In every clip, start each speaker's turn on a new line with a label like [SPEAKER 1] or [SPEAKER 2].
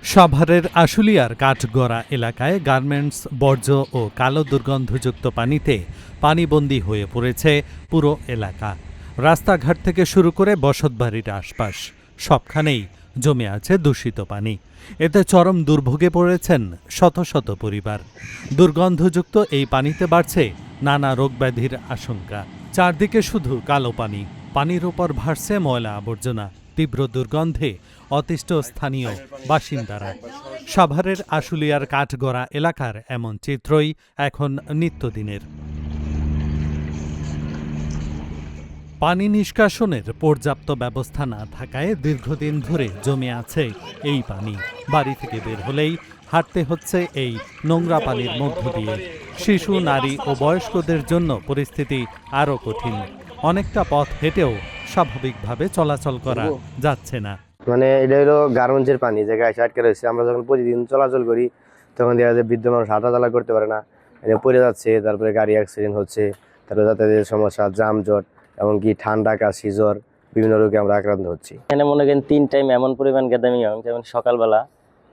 [SPEAKER 1] সাভারের আশুলিয়ার কাঠগড়া এলাকায় গার্মেন্টস বর্জ্য ও কালো দুর্গন্ধযুক্ত পানিতে পানিবন্দী হয়ে পড়েছে পুরো এলাকা। রাস্তাঘাট থেকে শুরু করে বসতবাড়ির আশপাশ সবখানেই জমে আছে দূষিত পানি। এতে চরম দুর্ভোগে পড়েছেন শত শত পরিবার। দুর্গন্ধযুক্ত এই পানিতে বাড়ছে নানা রোগব্যাধির আশঙ্কা। চারদিকে শুধু কালো পানি, পানির ওপর ভাসছে ময়লা আবর্জনা। তীব্র দুর্গন্ধে অতিষ্ঠ স্থানীয় বাসিন্দারা। সাভারের আশুলিয়ার কাঠগড়া এলাকার এমন চিত্রই এখন নিত্যদিনের। পানি নিষ্কাশনের পর্যাপ্ত ব্যবস্থা না থাকায় দীর্ঘদিন ধরে জমে আছে এই পানি। বাড়ি থেকে বের হলেই হাঁটতে হচ্ছে এই নোংরা পানির মধ্য দিয়ে। শিশু, নারী ও বয়স্কদের জন্য পরিস্থিতি আরও কঠিন। অনেকটা পথ হেঁটেও স্বাভাবিকভাবে চলাচল করা যাচ্ছে না।
[SPEAKER 2] মানে এটা হলো গার্মেন্টসের পানি, জায়গায় এসে আটকে রয়েছে। আমরা যখন প্রতিদিন চলাচল করি তখন দেখা যায় বৃদ্ধ মানুষ হাঁটাচলা করতে পারে না, পড়ে যাচ্ছে। তারপরে গাড়ি অ্যাক্সিডেন্ট হচ্ছে, তারপরে যাতায়াতের সমস্যা, যানজট, এমনকি ঠান্ডা, কাশি, জ্বর, বিভিন্ন রোগে আমরা আক্রান্ত হচ্ছি।
[SPEAKER 3] এখানে মনে করেন 3 টাইম এমন পরিমাণ গ্যাদারিং হয়, যেমন সকালবেলা,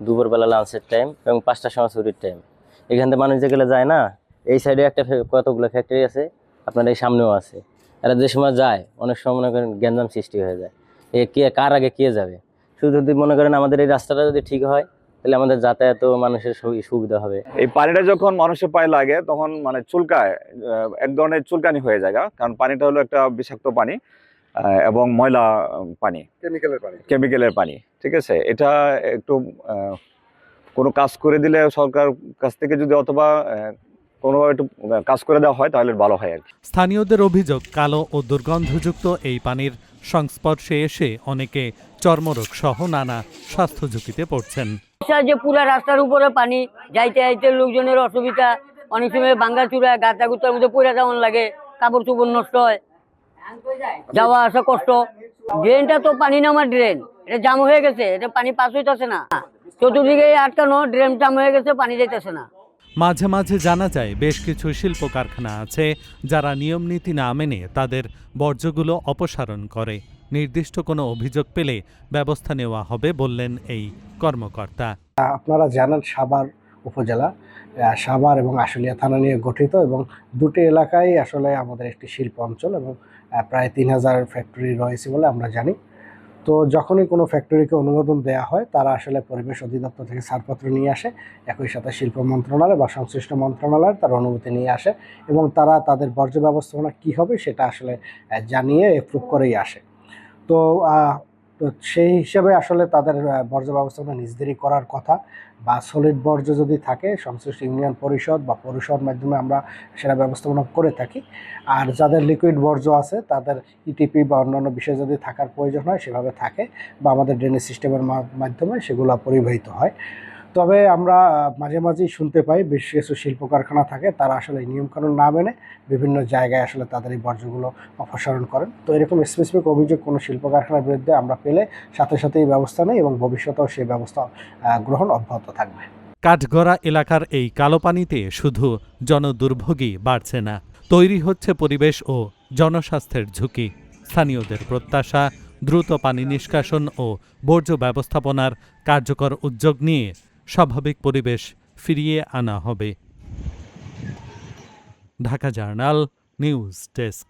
[SPEAKER 3] দুপুরবেলা লাঞ্চের টাইম এবং 5টার সময় ছুটির টাইম। এখান থেকে মানুষ যেগুলো যায় না, এই সাইডে একটা কতগুলো ফ্যাক্টরি আছে, আপনার এই সামনেও আছে। এরা যে সময় যায় অনেক সময় মনে করেন গ্যাঞ্জাম সৃষ্টি হয়ে যায়। কার আগে কে যাবে? শুধু যদি মনে করেন আমাদের এই রাস্তাটা যদি ঠিক হয় তাহলে আমাদের যাতায়াত মানুষের সুবিধা হবে।
[SPEAKER 4] এই পানিটা যখন মানুষের পায়ে লাগে তখন মানে চুলকায়, এক ধরনের চুলকানি হয়ে যায়, কারণ পানিটা হলো একটা বিষাক্ত পানি এবং ময়লা পানি, কেমিক্যালের পানি। ঠিক আছে, এটা একটু কোনো কাজ করে দিলে সরকার কাছ থেকে যদি অথবা কোনোভাবে একটু কাজ করে দেওয়া হয় তাহলে ভালো হয় আর কি।
[SPEAKER 1] স্থানীয়দের অভিযোগ, কালো ও দুর্গন্ধযুক্ত এই পানির সংস্পর্শে এসে অনেকে চর্মরোগ সহ নানা স্বাস্থ্য ঝুঁকিতে পড়ছেন।
[SPEAKER 5] যে পুরা রাস্তার উপরে পানি, যাইতে যাইতে লোকজনের অসুবিধা, অনেক সময় ভাঙ্গা চূড়া গাঁথা গুতার মধ্যে পড়ে যেমন লাগে, কাপড় চোপড় নষ্ট হয়, যাওয়া আসা কষ্ট। ড্রেনটা তো পানি নামার ড্রেন, এটা জাম হয়ে গেছে, এটা পানি পাস হইতেছে না। চতুর্দিকে আটকানো, ড্রেন জাম হয়ে গেছে, পানি যাইতেছে না।
[SPEAKER 1] মাঝে মাঝে জানা যায় বেশ কিছু শিল্প কারখানা আছে যারা নিয়ম নীতি না মেনে তাদের বর্জ্যগুলো অপসারণ করে। নির্দিষ্ট কোনো অভিযোগ পেলে ব্যবস্থা নেওয়া হবে বললেন এই কর্মকর্তা।
[SPEAKER 6] আপনারা জানেন সাভার উপজেলা সাভার এবং আশুলিয়া থানা নিয়ে গঠিত, এবং দুটি এলাকায় আসলে আমাদের একটি শিল্প অঞ্চল এবং প্রায় 3000 ফ্যাক্টরি রয়েছে বলে আমরা জানি। তো যখনই কোনো ফ্যাক্টরিকে অনুমোদন দেওয়া হয় তারা আসলে পরিবেশ অধিদপ্তর থেকে ছাড়পত্র নিয়ে আসে, একই সাথে শিল্প মন্ত্রণালয় বা সংশ্লিষ্ট মন্ত্রণালয় তার অনুমতি নিয়ে আসে, এবং তারা তাদের বর্জ্য ব্যবস্থাপনা কী হবে সেটা আসলে জানিয়ে এপ্রুভ করেই আসে। তো সেই হিসাবে আসলে তাদের বর্জ্য ব্যবস্থাপনা নিজেদেরই করার কথা, বা সলিড বর্জ্য যদি থাকে সংশ্লিষ্ট ইউনিয়ন পরিষদ বা পৌরসভার মাধ্যমে আমরা সেটা ব্যবস্থাপনা করে থাকি। আর যাদের লিকুইড বর্জ্য আছে তাদের ইটিপি বা অন্যান্য বিষয় যদি থাকার প্রয়োজন হয় সেভাবে থাকে, বা আমাদের ড্রেনেজ সিস্টেমের মাধ্যমে সেগুলো পরিবাহিত হয়। তবে আমরা মাঝে মাঝেই শুনতে পাই বেশ কিছু শিল্প কারখানা থাকে তারা আসলে নিয়মকানুন না মেনে বিভিন্ন জায়গায় আসলে তাদের এই বর্জ্যগুলো অপসারণ করেন। তো এরকম স্পেসিফিক অভিযোগ কোনো শিল্প কারখানার বিরুদ্ধে আমরা পেলে সাথে সাথেই ব্যবস্থা নেই, এবং ভবিষ্যতেও সেই ব্যবস্থা গ্রহণ অব্যাহত থাকবে।
[SPEAKER 1] কাঠগড়া এলাকার এই কালো পানিতে শুধু জনদুর্ভোগই বাড়ছে না, তৈরি হচ্ছে পরিবেশ ও জনস্বাস্থ্যের ঝুঁকি। স্থানীয়দের প্রত্যাশা, দ্রুত পানি নিষ্কাশন ও বর্জ্য ব্যবস্থাপনার কার্যকর উদ্যোগ নিয়ে স্বাভাবিক পরিবেশ ফিরিয়ে আনা হবে। Dhaka journal news desk.